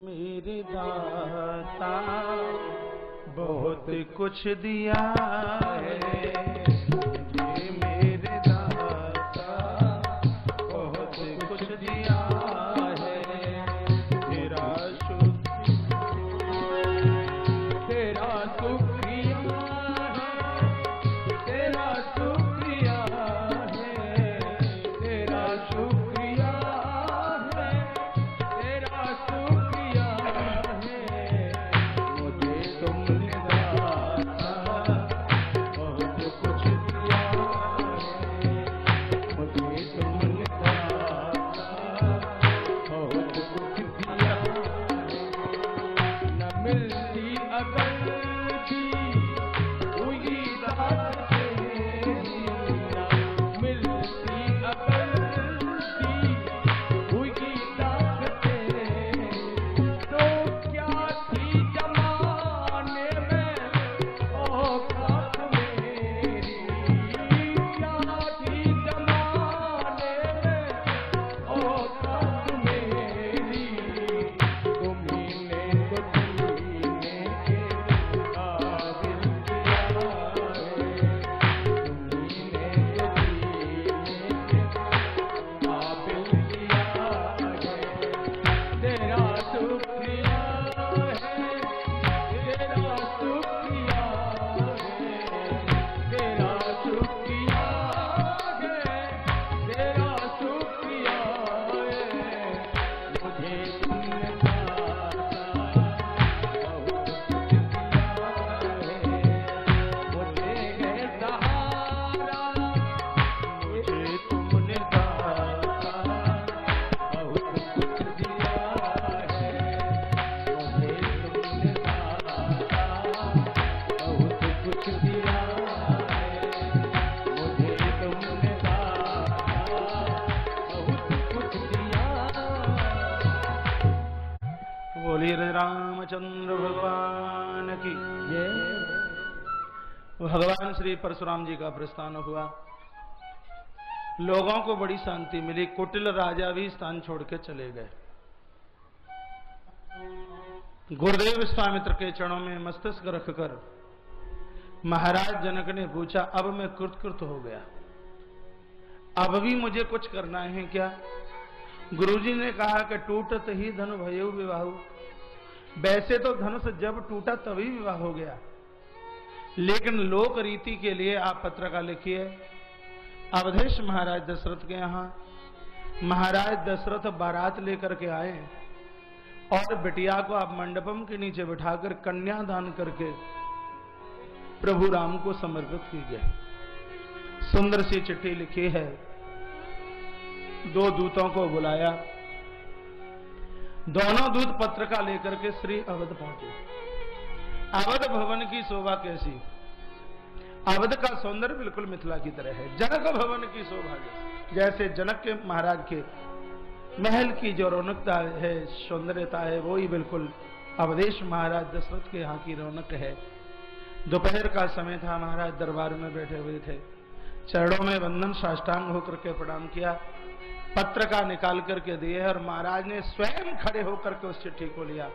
मेरे दाता बहुत कुछ दिया है, ये मेरे दाता बहुत कुछ दिया है। तेरा शुक्रिया है, तेरा शुक्रिया है, तेरा शुक्रिया है, तेरा शुक्रिया है। मुझे तुमने दाता बहुत कुछ दिया है, मुझे तुमने दाता बहुत कुछ दिया है। न मिलती अगर भी हुई दात तेरी, न मिलती अगर भी हुई दात तेरी, तो क्या थी जमाने में औकात मेरी, क्या थी जमाने में औकात मेरी। तुम्हीं ने तो जीने के काबिल किया है, तुम्हीं ने तो जीने के काबिल किया है। तेरा शुक्रिया है, तेरा शुक्रिया है, तेरा शुक्रिया है, तेरा शुक्रिया है। मुझे तुमने दाता बहुत कुछ दिया है, मुझे है सहारा, मुझे तुमने दाता बहुत कुछ दिया है, मुझे तुमने दाता बहुत कुछ दिया है, मुझे तुमने दाता बहुत कुछ दिया। बोलिए रामचंद्र भगवान की जय। भगवान श्री परशुराम जी का प्रस्थान हुआ, लोगों को बड़ी शांति मिली। कुटिल राजा भी स्थान छोड़ के चले गए। गुरुदेव विश्वामित्र के चरणों में मस्तिष्क रखकर महाराज जनक ने पूछा, अब मैं कृतकृत हो गया, अब भी मुझे कुछ करना है क्या? गुरुजी ने कहा कि टूटत ही धनु भयो विवाहु। वैसे तो धनुष जब टूटा तभी विवाह हो गया, लेकिन लोक रीति के लिए आप पत्र का लिखिए। अवधेश महाराज दशरथ के यहां महाराज दशरथ बारात लेकर के आए और बिटिया को आप मंडपम के नीचे बिठाकर कन्यादान करके प्रभु राम को समर्पित कीजिए। सुंदर सी चिट्ठी लिखी है, दो दूतों को बुलाया, दोनों दूत पत्र का लेकर के श्री अवध पहुंचे। अवध भवन की शोभा कैसी! अवध का सौंदर्य बिल्कुल मिथिला की तरह है। जनक भवन की शोभा जैसे जनक के महाराज के महल की जो रौनकता है, सौंदर्यता है, वो ही बिल्कुल अवधेश महाराज दशरथ के यहाँ की रौनक है। दोपहर का समय था, महाराज दरबार में बैठे हुए थे, चरणों में वंदन साष्टांग होकर के प्रणाम किया, पत्र का निकाल करके दिए और महाराज ने स्वयं खड़े होकर के उस चिट्ठी को लिया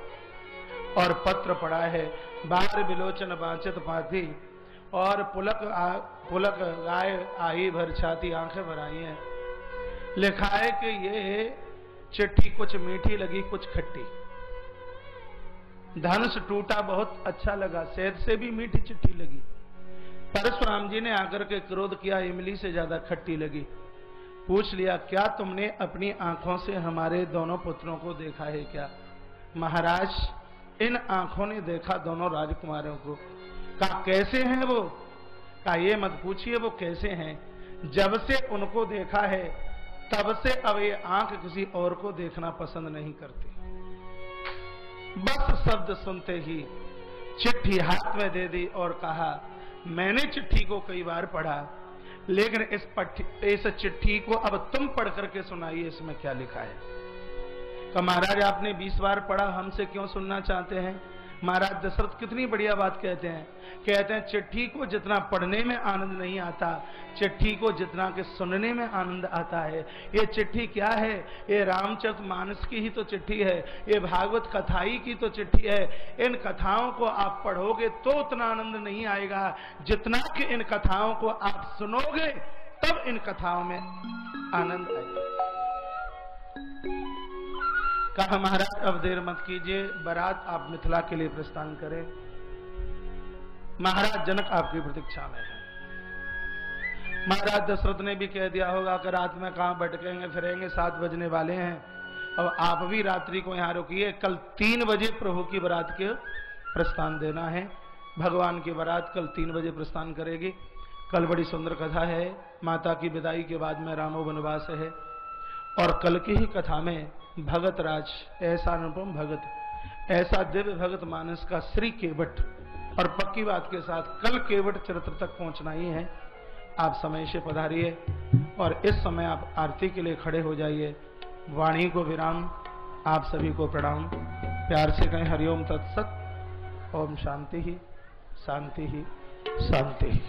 और पत्र पढ़ा है। बाहर विलोचन बांचत पाथी और पुलक गाय आई भर छाती, आंखें भर आई हैं। लिखा है कि ये चिट्ठी कुछ मीठी लगी, कुछ खट्टी। धनुष टूटा बहुत अच्छा लगा, शहद से भी मीठी चिट्ठी लगी। परशुराम जी ने आकर के क्रोध किया, इमली से ज्यादा खट्टी लगी। पूछ लिया, क्या तुमने अपनी आंखों से हमारे दोनों पुत्रों को देखा है क्या? महाराज, इन आंखों ने देखा दोनों राजकुमारों को। कहा, कैसे हैं वो? कहा, ये मत पूछिए वो कैसे हैं, जब से उनको देखा है तब से अब ये आंख किसी और को देखना पसंद नहीं करती। बस शब्द सुनते ही चिट्ठी हाथ में दे दी और कहा, मैंने चिट्ठी को कई बार पढ़ा, लेकिन इस चिट्ठी को अब तुम पढ़ करके सुनाइए, इसमें क्या लिखा है। तो महाराज, आपने 20 बार पढ़ा, हमसे क्यों सुनना चाहते हैं? महाराज दशरथ कितनी बढ़िया बात कहते हैं चिट्ठी को जितना पढ़ने में आनंद नहीं आता, चिट्ठी को जितना के सुनने में आनंद आता है। ये चिट्ठी क्या है? ये रामचरितमानस की ही तो चिट्ठी है, ये भागवत कथाई की तो चिट्ठी है। इन कथाओं को आप पढ़ोगे तो उतना आनंद नहीं आएगा जितना कि इन कथाओं को आप सुनोगे तब इन कथाओं में आनंद आएगा। कहा महाराज अब देर मत कीजिए, बारात आप मिथिला के लिए प्रस्थान करें। महाराज जनक आपकी प्रतीक्षा में है। महाराज दशरथ ने भी कह दिया होगा कि रात में कहां भटकेंगे फिरेंगे, 7 बजने वाले हैं। अब आप भी रात्रि को यहां रुकिए, कल 3 बजे प्रभु की बारात के प्रस्थान देना है। भगवान की बारात कल 3 बजे प्रस्थान करेगी। कल बड़ी सुंदर कथा है, माता की विदाई के बाद में रामो वनवास है। और कल की ही कथा में भगत राज, ऐसा अनुपम भगत, ऐसा दिव्य भगत मानस का श्री केवट, और पक्की बात के साथ कल केवट चरित्र तक पहुंचना ही है। आप समय से पधारिए और इस समय आप आरती के लिए खड़े हो जाइए। वाणी को विराम, आप सभी को प्रणाम। प्यार से कहें हरिओम तत्सत। ओम शांति ही शांति ही शांति ही।